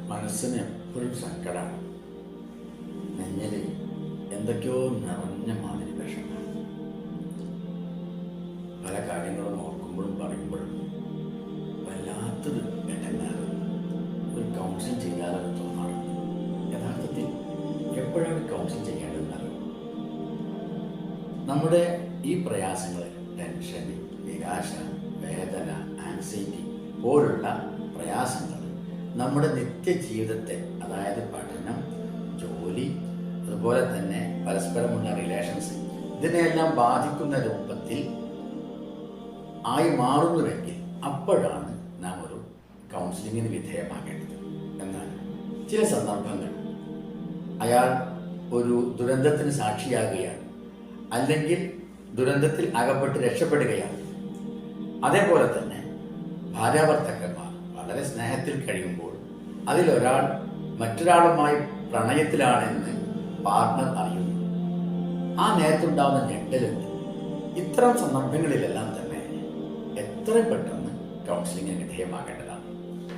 മനസ്സിന് എപ്പോഴും സങ്കടമാണ്. നെഞ്ഞിൽ എന്തൊക്കെയോ നിറഞ്ഞ മാതിരി വിഷമാണ്. പല കാര്യങ്ങളും ഓർക്കുമ്പോഴും പറയുമ്പോഴും വല്ലാത്തൊരു ഇടങ്ങാറ്. ഒരു കൗൺസിലിംഗ് ചെയ്താലത് തോന്നാറുണ്ട്. യഥാർത്ഥത്തിൽ എപ്പോഴാണ് കൗൺസിലിംഗ് ചെയ്യേണ്ടതെന്നറിയും. നമ്മുടെ ഈ പ്രയാസങ്ങൾ, ടെൻഷൻ, നിരാശ, വേദന, ആൻസൈറ്റി പോലുള്ള പ്രയാസങ്ങൾ നമ്മുടെ നിത്യജീവിതത്തെ, അതായത് പഠനം, ജോലി, അതുപോലെ തന്നെ പരസ്പരമുള്ള റിലേഷൻസ്, ഇതിനെയെല്ലാം ബാധിക്കുന്ന രൂപത്തിൽ ആയി മാറുന്നുവെങ്കിൽ അപ്പോഴാണ് നാം ഒരു കൗൺസിലിങ്ങിന് വിധേയമാകേണ്ടത്. എന്നാൽ ചില സന്ദർഭങ്ങൾ അയാൾ ഒരു ദുരന്തത്തിന് സാക്ഷിയാകുകയാണ്, അല്ലെങ്കിൽ ദുരന്തത്തിൽ അകപ്പെട്ട് രക്ഷപ്പെടുകയാണ്. അതേപോലെ തന്നെ ഭാര്യാഭർത്താക്കന്മാർ വളരെ സ്നേഹത്തിൽ കഴിയുമ്പോൾ അതിലൊരാൾ മറ്റൊരാളുമായി പ്രണയത്തിലാണെന്ന് പാർട്ണർ അറിയുന്നു. ആ നേരത്തുണ്ടാവുന്ന ഞെട്ടലുണ്ട്. ഇത്തരം സന്ദർഭങ്ങളിലെല്ലാം തന്നെ എത്ര പെട്ടെന്ന് കൗൺസിലിങ്ങിന് വിധേയമാകേണ്ടതാണ്.